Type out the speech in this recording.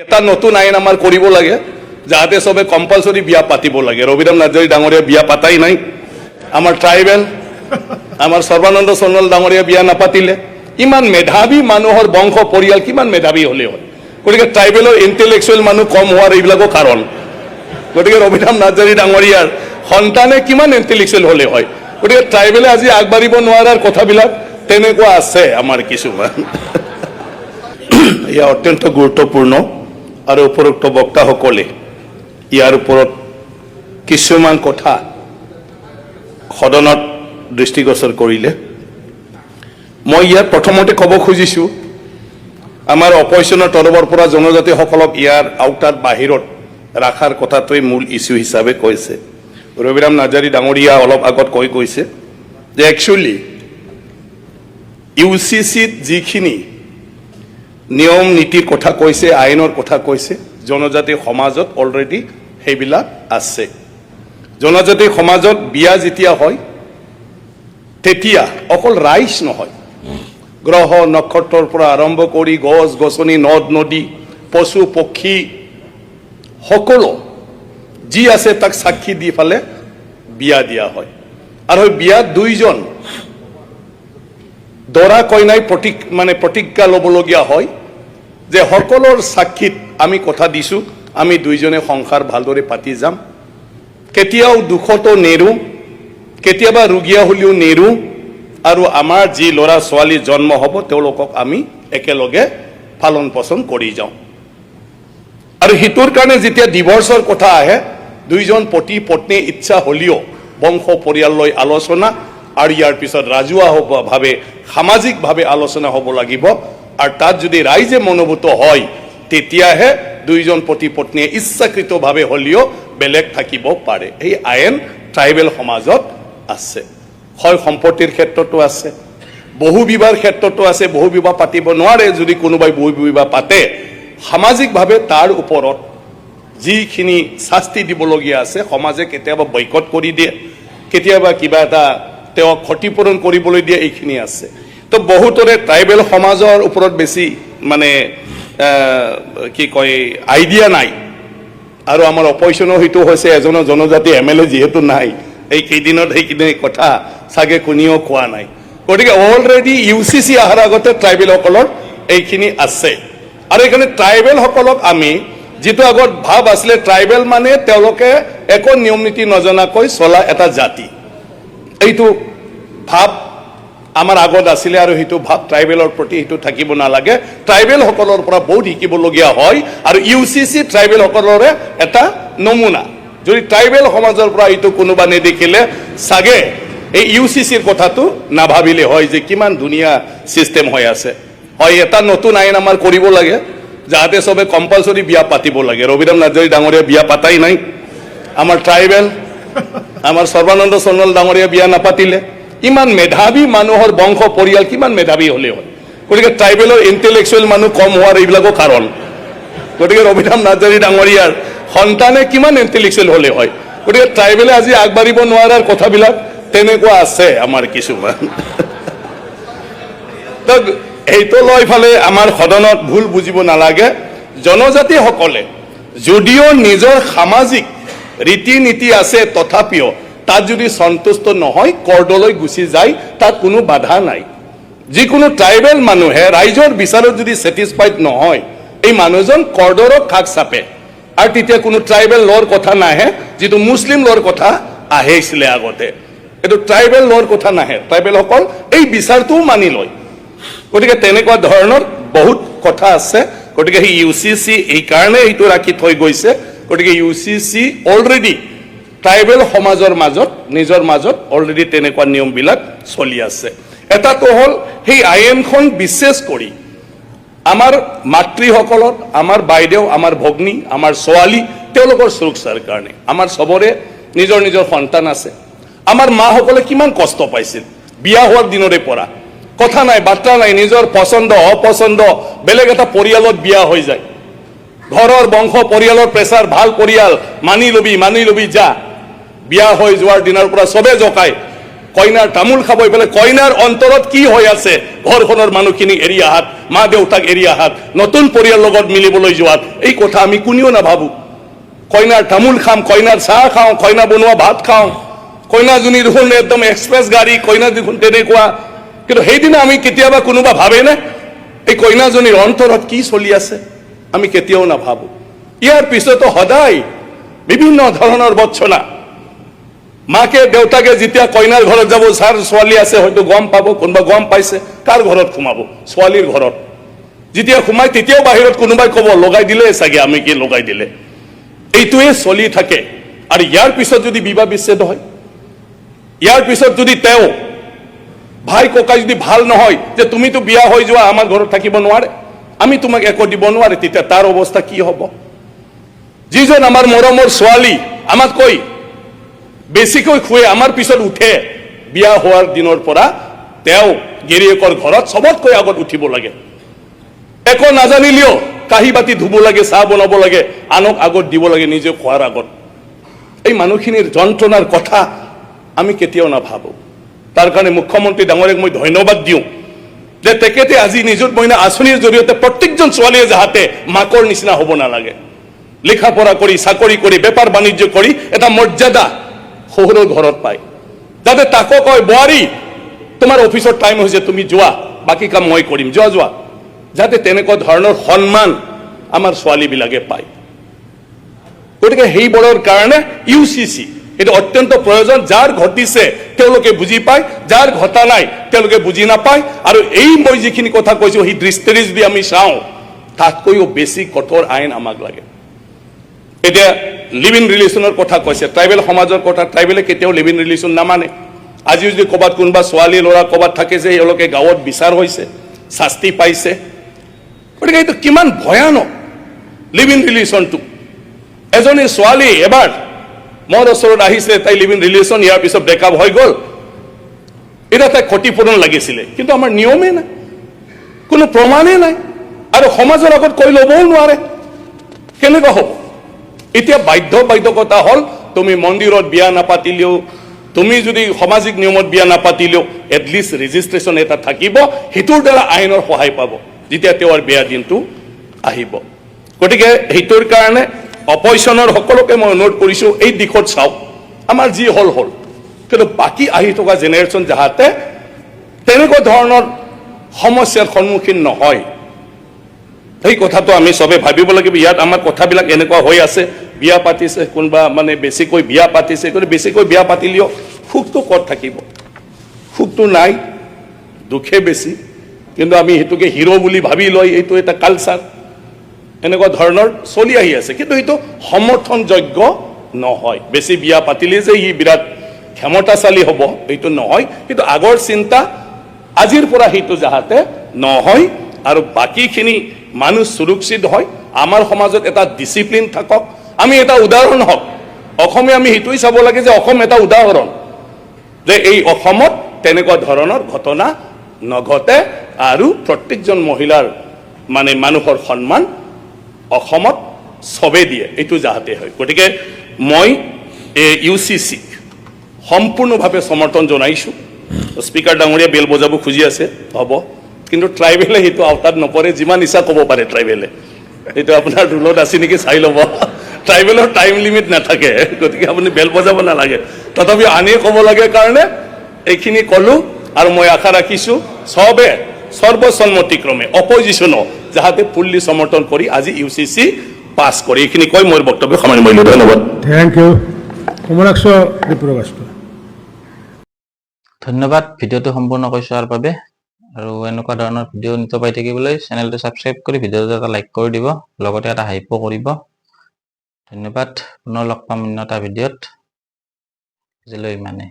এটা নতুন আইন আমাৰ কৰিব লাগে যাতে সবে কম্পালসৰি বিয়া পাতিব লাগে। ৰবিৰাম নাৰ্জাৰী ডাঙৰীয়া বিয়া পাতাই নাই। আমাৰ ট্ৰাইবেল আমাৰ সৰ্বানন্দ সোণোৱাল ডাঙৰীয়া বিয়া নাপাতিলে। ইমান মেধাৱী মানুহৰ বংশ পৰিয়াল কিমান মেধাৱী হ'লে হয়। গতিকে ট্ৰাইবেলৰ ইণ্টেলেকচুৱেল মানুহ কম হোৱাৰ এইবিলাকো কাৰণ। গতিকে ৰবিৰাম নাৰ্জাৰী ডাঙৰীয়াৰ সন্তানে কিমান ইণ্টেলেকচুৱেল হ'লে হয়। গতিকে ট্ৰাইবেলে আজি আগবাঢ়িব নোৱাৰাৰ কথাবিলাক তেনেকুৱা আছে আমাৰ কিছুমান। এয়া অত্যন্ত গুৰুত্বপূৰ্ণ আৰু উপৰোক্ত বক্তাসকলে ইয়াৰ ওপৰত কিছুমান কথা সদনত দৃষ্টিগোচৰ কৰিলে। মই ইয়াত প্ৰথমতে ক'ব খুজিছোঁ, আমাৰ অপজিশ্যনৰ তৰফৰ পৰা জনজাতিসকলক ইয়াৰ আওতাৰ বাহিৰত ৰখাৰ কথাটোৱে মূল ইছ্যু হিচাপে কৈছে। ৰবিৰাম নাৰ্জাৰী ডাঙৰীয়া অলপ আগত কৈছে যে একচুৱেলি UCCত যিখিনি নিয়ম নীতিৰ কথা কৈছে, আইনৰ কথা কৈছে, জনজাতি সমাজত অলৰেডি সেইবিলাক আছে। জনজাতি সমাজত বিয়া যেতিয়া হয় তেতিয়া অকল ৰাইজ নহয়, গ্ৰহ নক্ষত্ৰৰ পৰা আৰম্ভ কৰি গছ গছনি নদ নদী পশু পক্ষী সকলো যি আছে তাক সাক্ষী দি ফালে বিয়া দিয়া হয়। আৰু বিয়াত দুইজন দৰা কইনাই প্ৰতিজ্ঞা ল'বলগীয়া হয় যে সকলৰ সাক্ষীত আমি কথা দিছোঁ আমি দুইজনে সংসাৰ ভালদৰে পাতি যাম, কেতিয়াও দুখতো নেৰো, কেতিয়াবা ৰোগীয়া হ'লেও নেৰো, আৰু আমাৰ যি ল'ৰা ছোৱালী জন্ম হ'ব তেওঁলোকক আমি একেলগে পালন পোষণ কৰি যাওঁ। আৰু সেইটোৰ কাৰণে যেতিয়া ডিভৰ্চৰ কথা আহে দুইজন পতি পত্নীৰ ইচ্ছা হ'লেও বংশ পৰিয়াললৈ আলোচনা আৰু ইয়াৰ পিছত ৰাজহুৱাভাৱে সামাজিকভাৱে আলোচনা হ'ব লাগিব। আৰু তাত যদি ৰাইজে মনোভূত হয় তেতিয়াহে দুইজন পতি পত্নীয়ে ইচ্ছাকৃতভাৱে হ'লেও বেলেগ থাকিব পাৰে। এই আইন ট্ৰাইবেল সমাজত আছে, হয় সম্পত্তিৰ ক্ষেত্ৰতো আছে, বহু বিবাহৰ ক্ষেত্ৰতো আছে। বহু বিবাহ পাতিব নোৱাৰে, যদি কোনোবাই বহু বিবাহ পাতে সামাজিকভাৱে তাৰ ওপৰত যিখিনি শাস্তি দিবলগীয়া আছে সমাজে কেতিয়াবা বয়কট কৰি দিয়ে, কেতিয়াবা কিবা এটা তেওঁক ক্ষতিপূৰণ কৰিবলৈ দিয়ে, এইখিনি আছে। তো বহুতৰে ট্ৰাইবেল সমাজৰ ওপৰত বেছি কি কয় আইডিয়া নাই। আৰু আমাৰ অপজিশ্যনৰ সেইটো হৈছে এজনৰ জনজাতি MLA যিহেতু নাই, এই কেইদিনত সেইখিনি কথা চাগে কোনেও কোৱা নাই। গতিকে অলৰেডি UCC অহাৰ আগতে ট্ৰাইবেলসকলৰ এইখিনি আছে। আৰু এইকাৰণে ট্ৰাইবেলসকলক আমি যিটো আগত ভাৱ আছিলে ট্ৰাইবেল মানে তেওঁলোকে একো নিয়ম নীতি নজনাকৈ চলা এটা জাতি, এইটো ভাৱ আমাৰ আগত আছিলে। আৰু সেইটো ভাৱ ট্ৰাইবেলৰ প্ৰতি সেইটো থাকিব নালাগে। ট্ৰাইবেলসকলৰ পৰা বহুত শিকিবলগীয়া হয়। আৰু UCC ট্ৰাইবেলসকলৰে এটা নমুনা। যদি ট্ৰাইবেল সমাজৰ পৰা এইটো কোনোবা নেদেখিলে চাগে এই UCCৰ কথাটো নাভাবিলে হয় যে কিমান ধুনীয়া ছিষ্টেম হৈ আছে। হয়, এটা নতুন আইন আমাৰ কৰিব লাগে যাতে সবে কম্পালসৰি বিয়া পাতিব লাগে। ৰবিৰাম নাৰ্জাৰী ডাঙৰীয়া বিয়া পাতাই নাই। আমাৰ ট্ৰাইবেল আমাৰ সৰ্বানন্দ সোণোৱাল ডাঙৰীয়া বিয়া নাপাতিলে। ইমান মেধাৱী মানুহৰ বংশ পৰিয়াল কিমান মেধাৱী হ'লে হয়। গতিকে ট্ৰাইবেলৰ ইণ্টেলেকচুৱেল মানুহ কম হোৱাৰ এইবিলাকো কাৰণ। গতিকে ৰবিৰাম নাৰ্জাৰী ডাঙৰীয়াৰ সন্তানে কিমান ইণ্টেলেকচুৱেল হ'লে হয়। গতিকে ট্ৰাইবেলে আজি আগবাঢ়িব নোৱাৰাৰ কথাবিলাক তেনেকুৱা আছে আমাৰ কিছুমান। তো এইটো লৈ ফালে আমাৰ সদনত ভুল বুজিব নালাগে। জনজাতিসকলে যদিও নিজৰ সামাজিক ৰীতি নীতি আছে তথাপিও তাত যদি সন্তুষ্ট নহয় কৰ্টলৈ গুচি যায়, তাত কোনো বাধা নাই। যিকোনো ট্ৰাইবেল মানুহে ৰাইজৰ বিচাৰত যদি ছেটিছফাইড নহয় এই মানুহজন কৰ্টৰক কাষ চাপে। আৰু তেতিয়া কোনো ট্ৰাইবেল ল'ৰ কথা নাহে, যিটো মুছলিম ল'ৰ কথা আহিছিলে আগতে। এইটো ট্ৰাইবেল ল'ৰ কথা নাহে, ট্ৰাইবেলসকল এই বিচাৰটোও মানি লয়। গতিকে তেনেকুৱা ধৰণৰ বহুত কথা আছে। গতিকে সেই UCC এইকাৰণে এইটো ৰাখি থৈ গৈছে। গতিকে UCC অলৰেডি ট্ৰাইবেল সমাজৰ মাজত নিজৰ মাজত অলৰেডি তেনেকুৱা নিয়মবিলাক চলি আছে। এটাটো হ'ল সেই আইনখন বিশেষ কৰি আমাৰ মাতৃসকলৰ, আমাৰ বাইদেউ, আমাৰ ভগ্নী, আমাৰ ছোৱালী তেওঁলোকৰ সুৰক্ষাৰ কাৰণে। আমাৰ চবৰে নিজৰ নিজৰ সন্তান আছে। আমাৰ মাসকলে কিমান কষ্ট পাইছিল বিয়া হোৱাৰ দিনৰে পৰা। কথা নাই বাৰ্তা নাই, নিজৰ পচন্দ অপচন্দ বেলেগ এটা পৰিয়ালত বিয়া হৈ যায়। ঘৰৰ বংশ পৰিয়ালৰ প্ৰেছাৰ, ভাল পৰিয়াল মানি লবি যা। বিয়া হৈ যোৱাৰ দিনৰ পৰা চবে জকাই কইনাৰ তামোল খাব এইফালে কইনাৰ অন্তৰত কি হৈ আছে ঘৰখনৰ মানুহখিনি এৰি আহাত মা দেউতাক এৰি আহাত নতুন পৰিয়ালৰ লগত মিলিবলৈ যোৱাত এই কথা আমি কোনেও নাভাবো কইনাৰ তামোল খাম কইনাৰ চাহ খাওঁ কইনা বনোৱা ভাত খাওঁ কইনাজনী দেখোন একদম এক্সপ্ৰেছ গাড়ী কইনা দেখোন তেনেকুৱা কিন্তু সেইদিনা আমি কেতিয়াবা কোনোবা ভাবেনে এই কইনাজনীৰ অন্তৰত কি চলি আছে আমি কেতিয়াও নাভাবো ইয়াৰ পিছতো সদায় বিভিন্ন ধৰণৰ বচ্চনা মাকে দেউতাকে যেতিয়া কইনাৰ ঘৰত যাব যাৰ ছোৱালী আছে হয়তো গম পাব কোনোবা গম পাইছে কাৰ ঘৰত সোমাব ছোৱালীৰ ঘৰত যেতিয়া সোমাই তেতিয়াও বাহিৰত কোনোবাই ক'ব লগাই দিলে চাগে আমি কি লগাই দিলে এইটোৱে চলি থাকে আৰু ইয়াৰ পিছত যদি বিবাহ বিচ্ছেদ হয় ইয়াৰ পিছত যদি তেওঁ ভাই ককাই যদি ভাল নহয় যে তুমিতো বিয়া হৈ যোৱা আমাৰ ঘৰত থাকিব নোৱাৰে আমি তোমাক একো দিব নোৱাৰে তেতিয়া তাৰ অৱস্থা কি হ'ব যিজন আমাৰ মৰমৰ ছোৱালী আমাতকৈ বেছিকৈ খুৱে আমাৰ পিছত উঠে বিয়া হোৱাৰ দিনৰ পৰা তেওঁ গিৰিয়েকৰ ঘৰত সবতকৈ আগত উঠিব লাগে একো নাজানিলেও কাঁহী বাতি ধুব লাগে চাহ বনাব লাগে আনক আগত দিব লাগে নিজে খোৱাৰ আগত এই মানুহখিনিৰ যন্ত্ৰণাৰ কথা আমি কেতিয়াও নাভাবো তাৰ কাৰণে মুখ্যমন্ত্ৰী ডাঙৰীয়াক মই ধন্যবাদ দিওঁ যে তেখেতে আজি নিযুত মইনা আঁচনিৰ জৰিয়তে প্ৰত্যেকজন ছোৱালীয়ে যাতে মাকৰ নিচিনা হ'ব নালাগে লিখা পঢ়া কৰি চাকৰি কৰি বেপাৰ বাণিজ্য কৰি এটা মৰ্যাদা শহুৰৰ ঘৰত পায় যাতে তাকো কয় বোৱাৰী তোমাৰ অফিচৰ টাইম হৈছে তুমি যোৱা বাকী কাম মই কৰিম যোৱা যোৱা যাতে তেনেকুৱা ধৰণৰ সন্মান আমাৰ ছোৱালীবিলাকে পায় গতিকে সেইবোৰৰ কাৰণে ইউচিচি এটা অত্যন্ত প্ৰয়োজন যাৰ ঘটিছে তেওঁলোকে বুজি পায় যাৰ ঘটা নাই তেওঁলোকে বুজি নাপায় আৰু এই মই যিখিনি কথা কৈছো সেই দৃষ্টিৰে যদি আমি চাওঁ তাতকৈও বেছি কঠোৰ আইন আমাক লাগে এতিয়া লিভ ইন ৰিলেশ্যনৰ কথা কৈছে ট্ৰাইবেল সমাজৰ কথা ট্ৰাইবেলে কেতিয়াও লিভ ইন ৰিলেশ্যন নামানে আজি যদি ক'ৰবাত কোনোবা ছোৱালী ল'ৰা ক'ৰবাত থাকে যে এওঁলোকে গাঁৱত বিচাৰ হৈছে শাস্তি পাইছে গতিকে এইটো কিমান ভয়ানক লিভ ইন ৰিলেশ্যনটো এজনী ছোৱালী এবাৰ মোৰ ওচৰত আহিছে তাই লিভ ইন ৰিলেশ্যন ইয়াৰ পিছত ব্ৰেকআপ হৈ গ'ল এটা তাই ক্ষতিপূৰণ লাগিছিলে কিন্তু আমাৰ নিয়মেই নাই কোনো প্ৰমাণেই নাই আৰু সমাজৰ আগত কৈ ল'বও নোৱাৰে কেনেকুৱা হ'ব এতিয়া বাধ্যকতা হ'ল তুমি মন্দিৰত বিয়া নাপাতিলেও তুমি যদি সামাজিক নিয়মত বিয়া নাপাতিলেও এটলিষ্ট ৰেজিষ্ট্ৰেশ্যন এটা থাকিব সেইটোৰ দ্বাৰা আইনৰ সহায় পাব যেতিয়া তেওঁৰ বিয়া দিনটো আহিব গতিকে সেইটোৰ কাৰণে অপজিশ্যনৰ সকলোকে মই অনুৰোধ কৰিছোঁ এই দিশত চাওক আমাৰ যি হ'ল কিন্তু বাকী আহি থকা জেনেৰেশ্যন যাতে তেনেকুৱা ধৰণৰ সমস্যাৰ সন্মুখীন নহয় সেই কথাটো আমি চবে ভাবিব লাগিব ইয়াত আমাৰ কথাবিলাক এনেকুৱা হৈ আছে বিয়া পাতিছে কোনোবা মানে বেছিকৈ বিয়া পাতিছে কিন্তু বেছিকৈ বিয়া পাতিলেও সুখটো ক'ত থাকিব সুখটো নাই দুখে বেছি কিন্তু আমি সেইটোকে হিৰো বুলি ভাবি লয় এইটো এটা কালচাৰ এনেকুৱা ধৰণৰ চলি আহি আছে কিন্তু এইটো সমৰ্থনযোগ্য নহয় বেছি বিয়া পাতিলে যে ই বিৰাট ক্ষমতাশালী হ'ব এইটো নহয় কিন্তু আগৰ চিন্তা আজিৰ পৰা সেইটো যাতে নহয় আৰু বাকীখিনি মানুহ সুৰক্ষিত হয় আমাৰ সমাজত এটা ডিসিপ্লিন থাকক আমি এটা উদাহৰণ হওক অসমে আমি সেইটোই চাব লাগে যে অসম এটা উদাহৰণ যে এই অসমত তেনেকুৱা ধৰণৰ ঘটনা নঘটে আৰু প্ৰত্যেকজন মহিলাৰ মানে মানুহৰ সন্মান অসমত সবে দিয়ে এইটো যাতে হয় গতিকে মই ইউচিচি সম্পূৰ্ণভাৱে সমৰ্থন জনাইছো স্পিকাৰ ডাঙৰীয়া বেল বজাব খুজি আছে হ'ব কিন্তু ট্ৰাইবেলে সেইটো আওতাত নপৰে যিমান ইচ্ছা ক'ব পাৰে ট্ৰাইবেলে এইটো আপোনাৰ ৰুলত আছে নেকি চাই ল'ব ট্ৰাইবেলৰ টাইম লিমিট নাথাকে গতিকে আপুনি বেল বজাব নালাগে তথাপি আনি ক'ব লাগে কাৰণে এইখিনি ক'লো আৰু মই আশা ৰাখিছো সবে সৰ্বসন্মতিক্ৰমে অপজিশ্যনো যাতে ফুল্লি সমৰ্থন কৰি আজি ইউচিচি পাছ কৰি এইখিনি কৈ মোৰ বক্তব্য সামৰণি মাৰিলোঁ ধন্যবাদ থ্যাংক ইউ কমলাক্ষ ৰিপ্ৰকাশ ধন্যবাদ ভিডিঅ'টো সম্পূৰ্ণ কৰি চোৱাৰ বাবে আৰু এনেকুৱা ধৰণৰ ভিডিঅ' নিত পাই থাকিবলৈ চেনেলটো ছাবস্ক্ৰাইব কৰি ভিডিঅ'টো এটা লাইক কৰি দিব লগতে এটা হাইপো কৰিব ধন্যবাদ পুনৰ লগ পাম অন্য এটা ভিডিঅ'ত আজিলৈ ইমানেই